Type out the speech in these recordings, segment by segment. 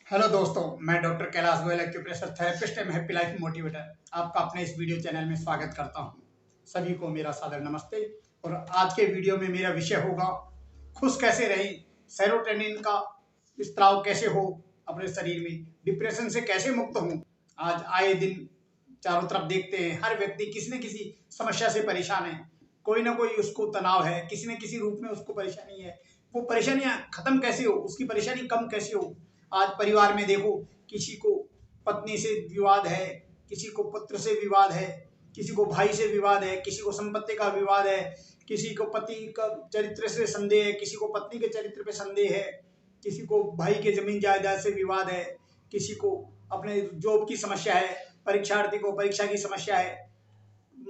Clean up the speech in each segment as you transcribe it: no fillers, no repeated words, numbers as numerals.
Hello दोस्तों, मैं doctor Kailash Goyal, acupressure therapist and happy life motivator आपका अपने इस वीडियो चैनल में स्वागत करता हूं। सभी को मेरा सादर नमस्ते। और आज के वीडियो में मेरा विषय होगा खुश कैसे रहें, सेरोटोनिन का स्त्राव कैसे हो अपने शरीर में, डिप्रेशन से कैसे मुक्त हूं। आज आए दिन चारों तरफ देखते हैं, हर व्यक्ति किसी न किसी समस्या से परेशान है। कोई ना कोई उसको तनाव है, किसी न किसी रूप में उसको परेशानी है। वो परेशानियां खत्म कैसे हो, उसकी परेशानी कम कैसे हो। आज परिवार में देखो, किसी को पत्नी से विवाद है, किसी को पुत्र से विवाद है, किसी को भाई से विवाद है, किसी को संपत्ति का विवाद है, किसी को पति का चरित्र से संदेह है, किसी को पत्नी के चरित्र पे संदेह है, किसी को भाई के जमीन जायदाद से विवाद है, किसी को अपने जॉब की समस्या है, परीक्षार्थी को परीक्षा की समस्या है।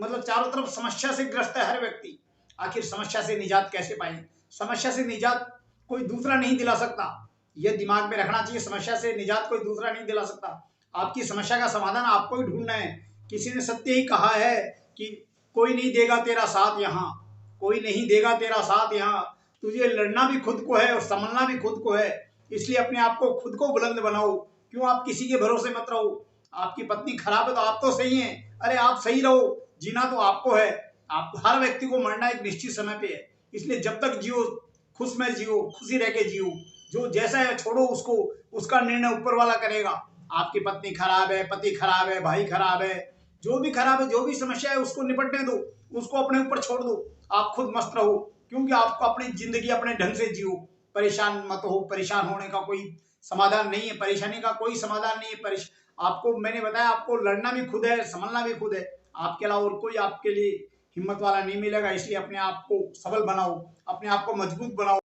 मतलब चारों तरफ समस्या से ग्रस्त है हर व्यक्ति। आखिर समस्या से निजात कैसे पाए? समस्या से निजात कोई दूसरा नहीं दिला सकता। यह दिमाग में रखना चाहिए, समस्या से निजात कोई दूसरा नहीं दिला सकता। आपकी समस्या का समाधान आपको ही ढूंढना है। किसी ने सत्य ही कहा है कि कोई नहीं देगा तेरा साथ यहाँ, कोई नहीं देगा तेरा साथ यहाँ। तुझे लड़ना भी खुद को है और संभलना भी खुद को है। इसलिए अपने आप को खुद को बुलंद बनाओ। क्यों आप किसी के भरोसे मत रहो। आपकी पत्नी खराब है तो आप तो सही हैं, अरे आप सही रहो। जीना तो आपको है। आप हर व्यक्ति को मरना एक निश्चित समय पे है। इसलिए जब तक जियो, खुश में जियो, खुशी रह के जियो। जो जैसा है छोड़ो उसको, उसका निर्णय ऊपर वाला करेगा। आपकी पत्नी खराब है, पति खराब है, भाई खराब है, जो भी खराब है, जो भी समस्या है, उसको निपटने दो, उसको अपने ऊपर छोड़ दो। आप खुद मस्त रहो, क्योंकि आपको अपनी जिंदगी अपने ढंग से जियो। परेशान मत हो, परेशान होने का कोई समाधान नहीं है, परेशानी का कोई समाधान नहीं है। आपको मैंने बताया, आपको लड़ना भी खुद है, संभलना भी खुद है। आपके अलावा और कोई आपके लिए हिम्मत वाला नहीं मिलेगा। इसलिए अपने आप को सबल बनाओ, अपने आप को मजबूत बनाओ।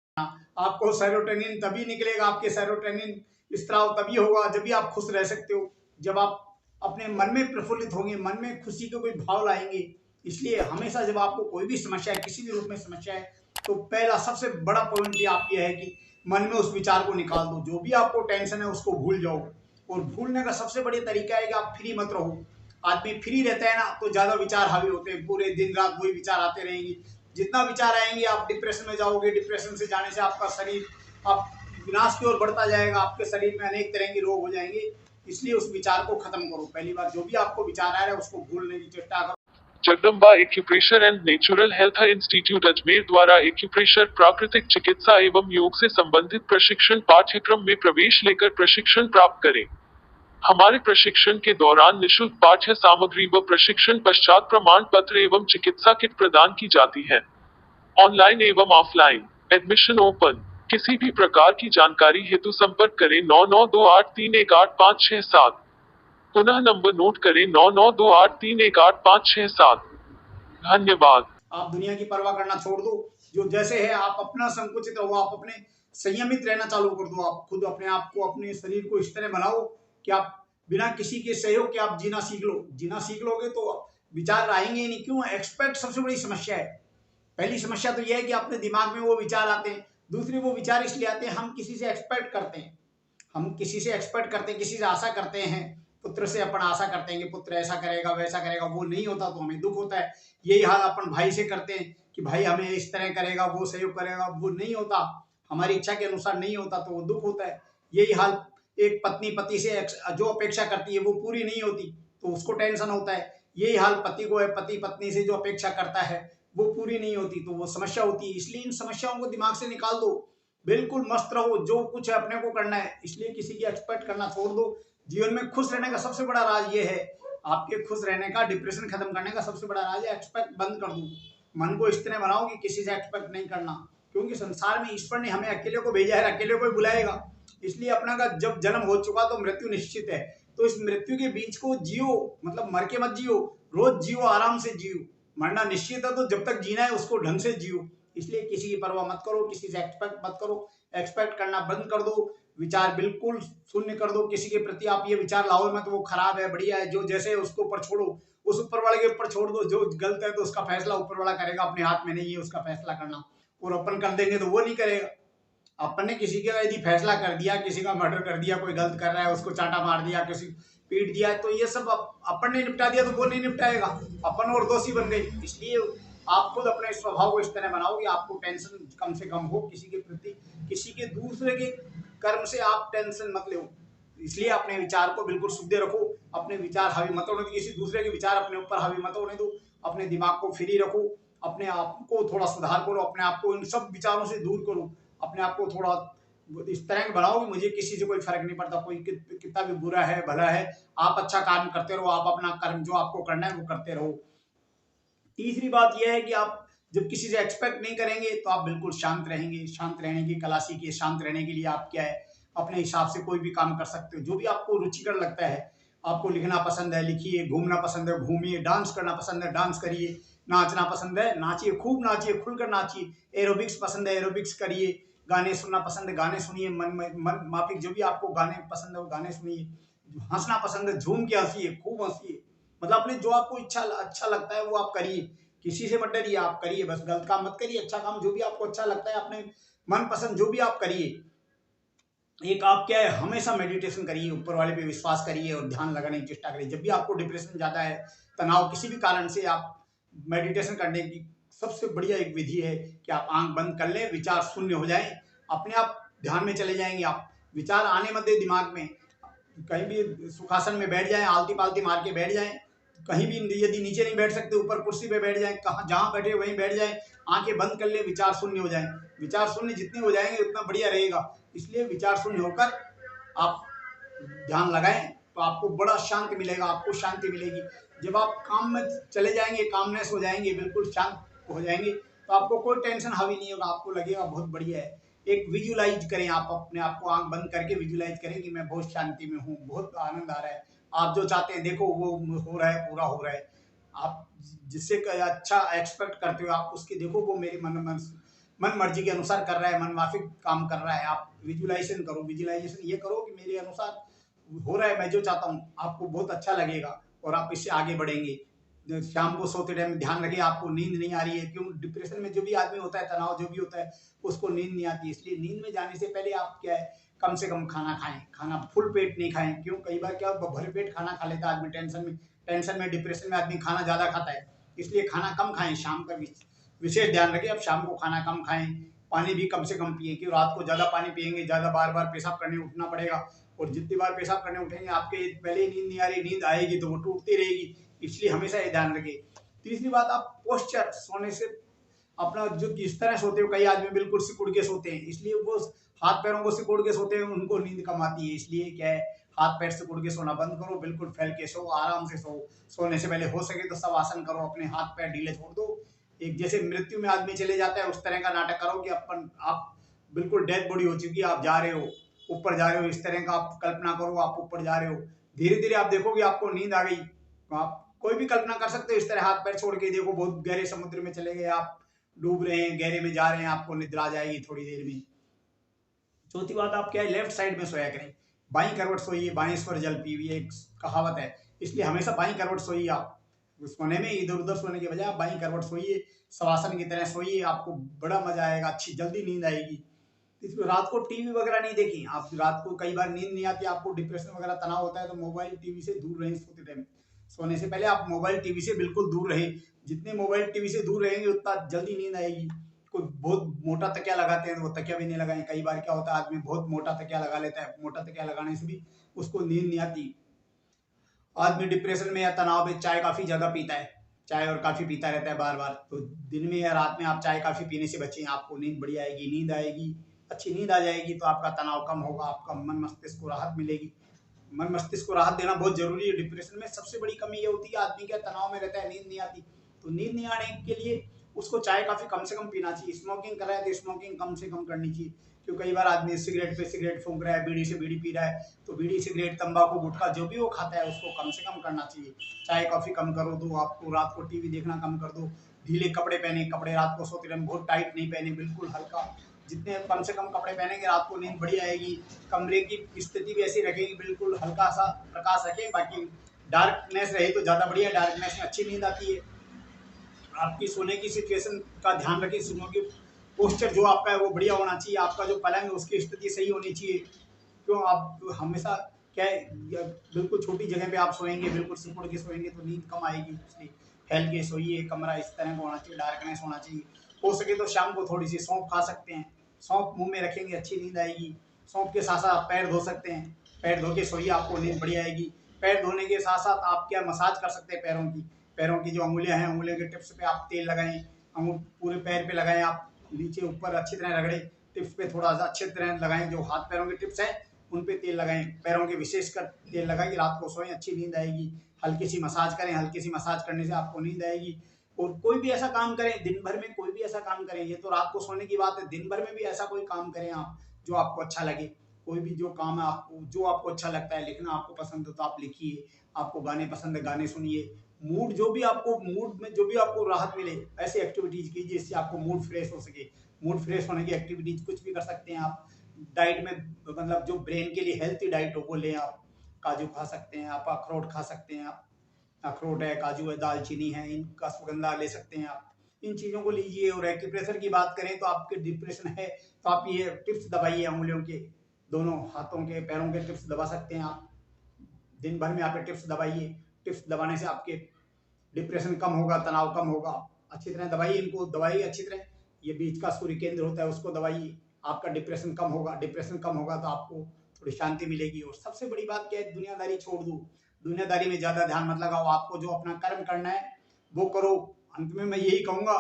आपको सेरोटोनिन तभी निकलेगा, आपके सेरोटोनिन स्त्राव तभी होगा जब भी आप खुश रह सकते हो, जब आप अपने मन में प्रफुल्लित होंगे, मन में खुशी के कोई भाव लाएंगे। इसलिए हमेशा जब आपको कोई भी समस्या है, किसी भी रूप में समस्या है, तो पहला सबसे बड़ा पॉइंट ये आप ये है कि मन में उस विचार को निकाल दो। जो भी आपको टेंशन है उसको भूल जाओ। और भूलने का सबसे बड़ी तरीका है कि आप फ्री मत रहो। आदमी फ्री रहता है ना, तो ज्यादा विचार हावी होते हैं, पूरे दिन रात वही विचार आते रहेंगे। जितना विचार आएंगे आप डिप्रेशन में जाओगे। डिप्रेशन से जाने से आपका शरीर आप विनाश की ओर बढ़ता जाएगा। आपके शरीर में अनेक तरह के रोग हो जाएंगे। इसलिए उस विचार को खत्म करो। पहली बार जो भी आपको विचार आ रहा है उसको भूलने की चेष्टा करो। Jagdamba acupressure and natural health institute Ajmer द्वारा एक्यूप्रेशर प्राकृतिक चिकित्सा एवं योग से संबंधित प्रशिक्षण पाठ्यक्रम में प्रवेश लेकर प्रशिक्षण प्राप्त करें। हमारे प्रशिक्षण के दौरान निशुल्क पाठ्य सामग्री व प्रशिक्षण पश्चात प्रमाण पत्र एवं चिकित्सा किट प्रदान की जाती है। ऑनलाइन एवं ऑफलाइन एडमिशन ओपन। किसी भी प्रकार की जानकारी हेतु संपर्क करें 9928318567। पुनः नंबर नोट करें 9928318567। धन्यवाद। आप दुनिया की परवाह करना छोड़ दो। जो जैसे है आप अपना संकुचित रहो, आप अपने संयमित रहना चालू कर दो। आप खुद अपने आप को, अपने शरीर को इस तरह बनाओ कि आप बिना किसी के सहयोग के आप जीना सीख लो। जीना सीख लोगे तो विचार आएंगे ही नहीं। क्यों? एक्सपेक्ट सबसे बड़ी समस्या है। पहली समस्या तो यह है कि अपने दिमाग में वो विचार आते हैं। दूसरी, वो विचार इसलिए आते हैं, हम किसी से एक्सपेक्ट करते हैं। हम किसी से एक्सपेक्ट करते हैं, किसी से आशा करते हैं। पुत्र से अपन आशा करते हैं कि पुत्र ऐसा करेगा, वैसा करेगा। वो नहीं होता तो हमें दुख होता है। यही हाल अपन भाई से करते हैं कि भाई हमें इस तरह करेगा, वो सहयोग करेगा। वो नहीं होता, हमारी इच्छा के अनुसार नहीं होता तो वो दुख होता है। यही हाल एक पत्नी पति से जो अपेक्षा करती है वो पूरी नहीं होती तो उसको टेंशन होता है। यही हाल पति को है, पति पत्नी से जो अपेक्षा करता है वो पूरी नहीं होती तो वो समस्या होती है। इसलिए इन समस्याओं को दिमाग से निकाल दो। बिल्कुल मस्त रहो, जो कुछ है अपने को करना है। इसलिए किसी की एक्सपेक्ट करना छोड़ दो। जीवन में खुश रहने का सबसे बड़ा राज ये है। आपके खुश रहने का, डिप्रेशन खत्म करने का सबसे बड़ा राज है एक्सपेक्ट बंद कर दो। मन को इस तरह बनाओ कि किसी से एक्सपेक्ट नहीं करना। क्योंकि संसार में ईश्वर ने हमें अकेले को भेजा है, अकेले को ही बुलाएगा। इसलिए अपना का जब जन्म हो चुका तो मृत्यु निश्चित है। तो इस मृत्यु के बीच को जियो, मतलब मर के मत जियो। रोज जियो, आराम से जियो। मरना निश्चित है तो जब तक जीना है उसको ढंग से जियो। इसलिए किसी की परवाह मत करो, किसी से एक्सपेक्ट मत करो। एक्सपेक्ट करना बंद कर दो। विचार बिल्कुल शून्य कर दो। किसी के प्रति आप ये विचार लाओ मत वो खराब है, बढ़िया है, जो जैसे है उसको ऊपर छोड़ो। उस ऊपर वाले के ऊपर छोड़ दो। जो गलत है तो उसका फैसला ऊपर वाला करेगा, अपने हाथ में नहीं है उसका फैसला करना। और अपन कर देंगे तो वो नहीं करेगा। अपन ने किसी का यदि फैसला कर दिया, किसी का मर्डर कर दिया, कोई गलत कर रहा है उसको चांटा मार दिया, किसी पीट दिया, तो ये सब अपन ने निपटा दिया तो वो नहीं निपटाएगा। अपन और दोषी बन गए। इसलिए आप खुद अपने स्वभाव को इस तरह बनाओ कि आपको टेंशन कम से कम हो किसी के प्रति। किसी के दूसरे के कर्म से आप टेंशन मत लो। इसलिए अपने विचार को बिल्कुल शुद्ध रखो, अपने विचार हावी मत होने दो, किसी दूसरे के विचार अपने ऊपर हावी मत होने दो, अपने दिमाग को फ्री रखो, अपने आप को थोड़ा सुधार करो, अपने आप को इन सब विचारों से दूर करो, अपने आप को थोड़ा इस तरह का बनाओ कि मुझे किसी से कोई फर्क नहीं पड़ता, कोई कितना भी बुरा है भला है, आप अच्छा काम करते रहो, आप अपना कर्म जो आपको करना है वो करते रहो। तीसरी बात यह है कि आप जब किसी से एक्सपेक्ट नहीं करेंगे तो आप बिल्कुल शांत रहेंगे। शांत रहने की कला सीखिए। शांत रहने के लिए आप क्या है, अपने हिसाब से कोई भी काम कर सकते हो, जो भी आपको रुचिकर लगता है। आपको लिखना पसंद है लिखिए, घूमना पसंद है घूमिए, डांस करना पसंद है डांस करिए, नाचना पसंद है नाचिए, खूब नाचिए, खुलकर नाचिए, एरोबिक्स पसंद है एरोबिक्स करिए, गाने सुनना पसंद है गाने सुनिए, मन माफिक जो भी आपको गाने पसंद है वो गाने सुनिए, हंसना पसंद है झूम के हंसिए, खूब हंसिए। मतलब अपने जो आपको अच्छा लगता है वो आप करिए, किसी से मत डरिए, आप करिए, बस गलत काम मत करिए, अच्छा काम जो भी आपको अच्छा लगता है, अपने मन पसंद जो भी आप करिए। एक आप क्या है, हमेशा मेडिटेशन करिए, ऊपर वाले पे विश्वास करिए और ध्यान लगाने की चेष्टा करिए। जब भी आपको डिप्रेशन ज्यादा है, तनाव किसी भी कारण से, आप मेडिटेशन करने की सबसे बढ़िया एक विधि है कि आप आंख बंद कर लें, विचार शून्य हो जाए, अपने आप ध्यान में चले जाएंगे। आप विचार आने मत दे दिमाग में, कहीं भी सुखासन में बैठ जाएं, आलती पालती मार के बैठ जाएं, कहीं भी यदि नीचे नहीं बैठ सकते ऊपर कुर्सी पे बैठ जाएं, कहाँ जहां बैठे वहीं बैठ जाएं, आंखें बंद कर ले, विचार शून्य हो जाएं। विचार शून्य जितने हो जाएंगे उतना बढ़िया रहेगा। इसलिए विचार शून्य होकर आप ध्यान लगाएं तो आपको बड़ा शांति मिलेगा, आपको शांति मिलेगी। जब आप काम में चले जाएंगे, कामनेस हो जाएंगे, बिल्कुल शांत हो जाएंगे, तो आपको कोई टेंशन हावी नहीं होगा, आपको लगेगा बहुत बढ़िया है। एक विजुलाइज करें, आप अपने आप को आंख बंद करके विजुलाइज करें कि मैं बहुत शांति में हूँ, बहुत आनंद आ रहा है। आप जो चाहते हैं देखो वो हो रहा है, पूरा हो रहा है। आप जिससे अच्छा एक्सपेक्ट करते हो आप उसकी देखो वो मेरी मन मर्जी के अनुसार कर रहा है, मन माफिक काम कर रहा है। आप विजुलाइजेशन करो, विजुलाइजेशन ये करो कि मेरे अनुसार हो रहा है, मैं जो चाहता हूँ, आपको बहुत अच्छा लगेगा और आप इससे आगे बढ़ेंगे। शाम को सोते टाइम ध्यान रखिए, आपको नींद नहीं आ रही है, क्यों डिप्रेशन में जो भी आदमी होता है, तनाव जो भी होता है, उसको नींद नहीं आती। इसलिए नींद में जाने से पहले आप क्या है, कम से कम खाना खाएं, खाना फुल पेट नहीं खाएं। क्यों, कई बार क्या भर पेट खाना खा लेता है आदमी, टेंशन में डिप्रेशन में आदमी खाना ज्यादा खाता है। इसलिए खाना कम खाएं, शाम का विशेष ध्यान रखें, अब शाम को खाना कम खाएं। पानी भी कम से कम पिए, क्यों रात को ज्यादा पानी पिएंगे, ज्यादा बार बार पेशाब करने उठना पड़ेगा, और जितनी बार पेशाब करने उठेंगे आपके पहले ही नींद नहीं आ रही, नींद आएगी तो वो टूटती रहेगी। इसलिए हमेशा ये ध्यान रखें। तीसरी बात, आप पोस्चर, सोने से अपना जो किस तरह सोते हो, कई आदमी बिल्कुल सिकुड़ के सोते हैं, इसलिए वो हाथ पैरों को सिकुड़ के सोते हैं, उनको नींद कम आती है। इसलिए क्या है, हाथ पैर सिकुड़ के सोना बंद करो, बिल्कुल फैल के सो, आराम से सो। सोने से पहले हो सके तो शवासन करो, अपने हाथ पैर ढीले छोड़ दो, एक जैसे मृत्यु में आदमी चले जाता है उस तरह का नाटक करो कि आप बिल्कुल डेड बॉडी हो चुकी है, आप जा रहे हो, ऊपर जा रहे हो, इस तरह का आप कल्पना करो, आप ऊपर जा रहे हो। धीरे धीरे आप देखोगे आपको नींद आ गई, तो आप कोई भी कल्पना कर सकते हो, इस तरह हाथ पैर छोड़ के देखो, बहुत गहरे समुद्र में चले गए आप, डूब रहे हैं, गहरे में जा रहे हैं, आपको निद्रा आ जाएगी थोड़ी देर में। चौथी बात, आप क्या है, लेफ्ट साइड में सोया करें, बाई करवट सोइए, बाएं स्वर जल पीविए, एक कहावत है, इसलिए हमेशा बाई करवट सोइए। आप सोने में इधर उधर सोने के बजाय आप बाई करवट सोइए, शवासन की तरह सोइए, आपको बड़ा मजा आएगा, अच्छी जल्दी नींद आएगी। रात को टीवी वगैरह नहीं देखें, आप रात को कई बार नींद नहीं आती, आपको डिप्रेशन वगैरह तनाव होता है, तो मोबाइल टीवी से दूर रहें सोते टाइम। सोने से पहले आप मोबाइल टीवी से बिल्कुल दूर रहें, जितने मोबाइल टीवी से दूर रहेंगे उतना जल्दी नींद आएगी। कोई बहुत मोटा तकिया लगाते हैं, वो तकिया भी नहीं लगाएं। कई बार क्या होता है, आदमी बहुत मोटा तकिया लगा लेता है, मोटा तकिया लगाने से भी उसको नींद नहीं आती। आदमी डिप्रेशन में या तनाव में चाय काफी ज्यादा पीता है, चाय और काफी पीता रहता है बार बार, तो दिन में या रात में आप चाय काफी पीने से बचें, आपको नींद बढ़िया आएगी, नींद आएगी, अच्छी नींद आ जाएगी तो आपका तनाव कम होगा, आपका मन मस्तिष्क को राहत मिलेगी। मन मस्तिष्क को राहत देना बहुत जरूरी है। डिप्रेशन में सबसे बड़ी कमी ये होती है, आदमी क्या तनाव में रहता है, नींद नहीं आती, तो नींद नहीं आने के लिए उसको चाय काफी कम से कम पीना चाहिए। स्मोकिंग कर रहा है तो स्मोकिंग कम से कम करनी चाहिए, क्योंकि कई बार आदमी सिगरेट पे सिगरेट फूंक रहा है, बीड़ी से बीड़ी पी रहा है, तो बीड़ी सिगरेट तंबाकू गुटखा जो भी वो खाता है उसको कम से कम करना चाहिए। चाय कॉफी कम करो, तो आपको रात को टीवी देखना कम कर दो, ढीले कपड़े पहने, कपड़े रात को सोते टाइम बहुत टाइट नहीं पहने, बिल्कुल हल्का, जितने कम से कम कपड़े पहनेंगे रात को नींद बढ़िया आएगी। कमरे की स्थिति भी ऐसी रखेगी, बिल्कुल हल्का सा प्रकाश रखें, बाकी डार्कनेस रहे तो ज़्यादा बढ़िया, डार्कनेस में अच्छी नींद आती है। आपकी सोने की सिचुएशन का ध्यान रखें, सुनो की पोस्चर जो आपका है वो बढ़िया होना चाहिए, आपका जो पलंग है उसकी स्थिति सही होनी चाहिए। क्यों, आप हमेशा क्या है, बिल्कुल छोटी जगह पे आप सोएंगे, बिल्कुल सिकुड़ के सोएंगे तो नींद कम आएगी, इसलिए फैल के सोइए, कमरा इस तरह का होना चाहिए, डार्कनेस होना चाहिए। हो सके तो शाम को थोड़ी सी सौंफ खा सकते हैं, सौंफ मुंह में रखेंगे अच्छी नींद आएगी। सौंफ के साथ साथ आप पैर धो सकते हैं, पैर धो के सोइए, आपको नींद बढ़िया आएगी। पैर धोने के साथ साथ आप क्या मसाज कर सकते हैं पैरों की जो अंगुलियां हैं, अंगुलियों के टिप्स पे आप तेल लगाएं, पूरे पैर पे लगाएं, आप नीचे ऊपर अच्छी तरह रगड़े, टिप्स पे थोड़ा सा अच्छी तरह लगाएं, जो हाथ पैरों के टिप्स हैं उन पे तेल लगाएं, पैरों के विशेषकर तेल लगाइए, रात को सोएं, अच्छी नींद आएगी। हल्की सी मसाज करें, हल्की सी मसाज करने से आपको नींद आएगी। और कोई भी ऐसा काम करें दिन भर में, कोई भी ऐसा काम करें, ये तो रात को सोने की बात है, दिन भर में भी ऐसा कोई काम करें आप जो आपको अच्छा लगे। कोई भी जो काम है आपको, जो आपको अच्छा लगता है, लिखना आपको पसंद हो तो आप लिखिए, आपको गाने पसंद है गाने सुनिए, मूड जो भी आपको, मूड में जो भी आपको राहत मिले ऐसी एक्टिविटीज कीजिए जिससे आपको मूड फ्रेश हो सके। मूड फ्रेश होने की एक्टिविटीज कुछ भी कर सकते हैं आप। डाइट में मतलब जो ब्रेन के लिए हेल्थी डाइट हो वो लें आप। काजू खा सकते हैं आप, अखरोट खा सकते हैं आप, अखरोट है, काजू है, दालचीनी है, इनका सुगंधा ले सकते हैं आप। इन चीज़ों को लीजिए। और एक्यूप्रेशर की बात करें तो आपके डिप्रेशन है तो आप ये टिप्स दबाइए, अंगुलियों के, दोनों हाथों के, पैरों के टिप्स दबा सकते हैं आप। दिन भर में आप टिप्स दबाइए। टिप्स दबाने से आपके डिप्रेशन कम होगा, तनाव कम होगा। अच्छी तरह दबाइए, इनको दबाइए अच्छी तरह। ये बीच का सूर्य केंद्र होता है उसको दबाइए, आपका डिप्रेशन कम होगा। डिप्रेशन कम होगा तो आपको थोड़ी शांति मिलेगी। और सबसे बड़ी बात क्या है, दुनियादारी छोड़ दो। दुनियादारी में ज़्यादा ध्यान मत लगाओ, आपको जो अपना कर्म करना है वो करो। अंत में मैं यही कहूँगा,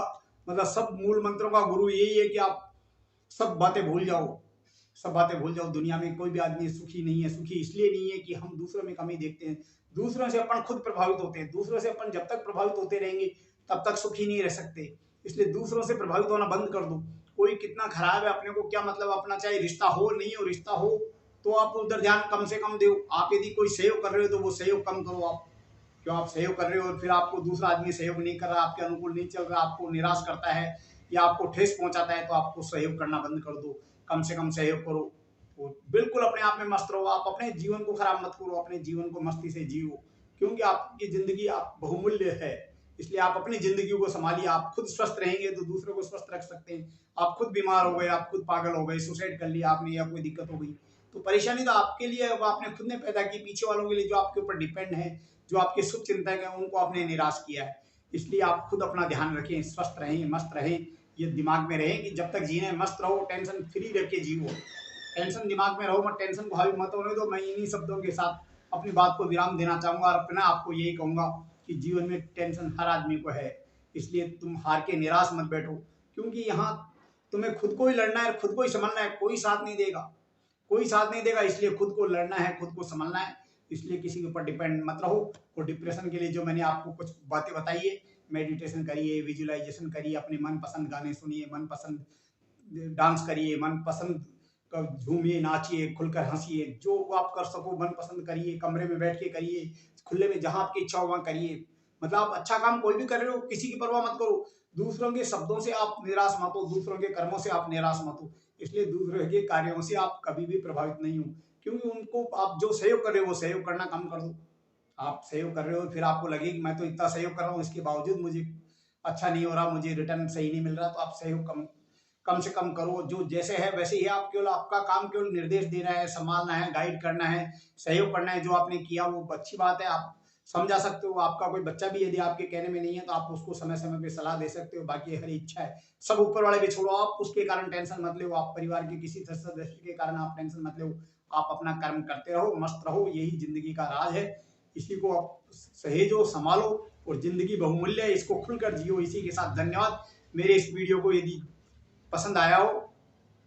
मतलब सब मूल मंत्रों का गुरु यही है कि आप सब बातें भूल जाओ, सब बातें भूल जाओ। दुनिया में कोई भी आदमी सुखी नहीं है। सुखी इसलिए नहीं है कि हम दूसरों में कमी देखते हैं, दूसरों से अपन खुद प्रभावित होते हैं। दूसरों से अपन जब तक प्रभावित होते रहेंगे तब तक सुखी नहीं रह सकते। इसलिए दूसरों से प्रभावित होना बंद कर दो। कोई कितना खराब है अपने को क्या मतलब, अपना चाहे रिश्ता हो नहीं हो, रिश्ता हो तो आप उधर ध्यान कम से कम दो। आप यदि कोई सहयोग कर रहे हो तो वो सहयोग कम करो। आप क्यों आप सहयोग कर रहे हो और फिर आपको दूसरा आदमी सहयोग नहीं कर रहा, आपके अनुकूल नहीं चल रहा, आपको निराश करता है या आपको ठेस पहुंचाता है, तो आपको सहयोग करना बंद कर दो। कम से कम सहयोग करो और बिल्कुल अपने आप में मस्त रहो। आप अपने जीवन को खराब मत करो, अपने जीवन को मस्ती से जियो, क्योंकि आपकी जिंदगी आप बहुमूल्य है। इसलिए आप अपनी जिंदगी को संभालिए। आप खुद स्वस्थ रहेंगे तो दूसरों को स्वस्थ रख सकते हैं। आप खुद बीमार हो गए, आप खुद पागल हो गए, सुसाइड कर लिया आपने या कोई दिक्कत हो गई, तो परेशानी तो आपके लिए अब आपने खुद ने पैदा की। पीछे वालों के लिए जो आपके ऊपर डिपेंड है, जो आपके शुभ चिंतक हैं, उनको आपने निराश किया है। इसलिए आप खुद अपना ध्यान रखें, स्वस्थ रहें, मस्त रहें। ये दिमाग में रहे कि जब तक जीने मस्त रहो, टेंशन फ्री रह के जियो। टेंशन दिमाग में रहो मत, टेंशन को हावी मत होने दो। मैं इन्हीं शब्दों के साथ अपनी बात को विराम देना चाहूँगा और अपना आपको यही कहूँगा कि जीवन में टेंशन हर आदमी को है। इसलिए तुम हार के निराश मत बैठो, क्योंकि यहाँ तुम्हें खुद को ही लड़ना है, खुद को ही संभलना है। कोई साथ नहीं देगा, कोई साथ नहीं देगा। इसलिए खुद को लड़ना है, खुद को संभलना है। इसलिए किसी के ऊपर डिपेंड मत रहो। और डिप्रेशन के लिए जो मैंने आपको कुछ बातें बताई है, मेडिटेशन करिए, विजुअलाइजेशन करिए, अपने मनपसंद गाने सुनिए, मनपसंद डांस करिए, मनपसंद झूमिए, नाचिए, खुलकर हंसिए, जो आप कर सको मनपसंद करिए। कमरे में बैठ के करिए, खुले में जहाँ आपकी इच्छा हो वहाँ करिए। मतलब आप अच्छा काम कोई भी कर रहे हो, किसी की परवाह मत करो। दूसरों के शब्दों से आप निराश मत हो, दूसरों के कर्मों से आप निराश मत हो। इसलिए दूसरों के कार्यों से आप कभी भी प्रभावित नहीं हो, क्योंकि उनको आप जो सहयोग कर रहे हो वो सहयोग करना कम कर दो। आप सहयोग कर रहे हो, फिर आपको लगे कि मैं तो इतना सहयोग कर रहा हूँ, इसके बावजूद मुझे अच्छा नहीं हो रहा, मुझे रिटर्न सही नहीं मिल रहा, तो आप सहयोग कम कम से कम करो। जो जैसे है वैसे ही आप, केवल आपका काम केवल निर्देश देना है, संभालना है, गाइड करना है, सहयोग करना है। जो आपने किया वो अच्छी बात है, आप समझा सकते हो। आपका कोई बच्चा भी यदि आपके कहने में नहीं है तो आप उसको समय समय पे सलाह दे सकते हो। बाकी हरी इच्छा है, सब ऊपर वाले पे छोड़ो। आप उसके कारण टेंशन मत लो, आप परिवार के किसी सदस्य के कारण आप टेंशन मत लो। आप अपना कर्म करते रहो, मस्त रहो, यही जिंदगी का राज है। इसी को आप सहेजो, संभालो और जिंदगी बहुमूल्य है, इसको खुलकर जियो। इसी के साथ धन्यवाद। मेरे इस वीडियो को यदि पसंद आया हो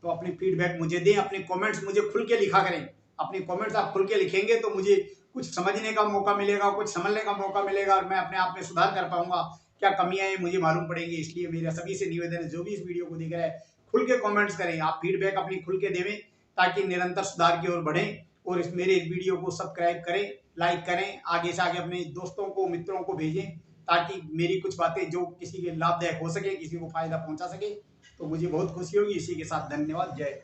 तो अपनी फीडबैक मुझे दें, अपने कमेंट्स मुझे खुल के लिखा करें। अपने कमेंट्स आप खुल के लिखेंगे तो मुझे कुछ समझने का मौका मिलेगा, कुछ समझने का मौका मिलेगा और मैं अपने आप में सुधार कर पाऊंगा। क्या कमियां हैं मुझे मालूम पड़ेंगी। इसलिए मेरा सभी से निवेदन है, जो भी इस वीडियो को देख रहा है खुल के कमेंट्स करें, आप फीडबैक अपनी खुल के देवें, ताकि निरंतर सुधार की ओर बढ़ें। और इस मेरे इस वीडियो को सब्सक्राइब करें, लाइक करें, आगे से आगे अपने दोस्तों को, मित्रों को भेजें, ताकि मेरी कुछ बातें जो किसी के लाभदायक हो सके, किसी को फायदा पहुंचा सके, तो मुझे बहुत खुशी होगी। इसी के साथ धन्यवाद। जय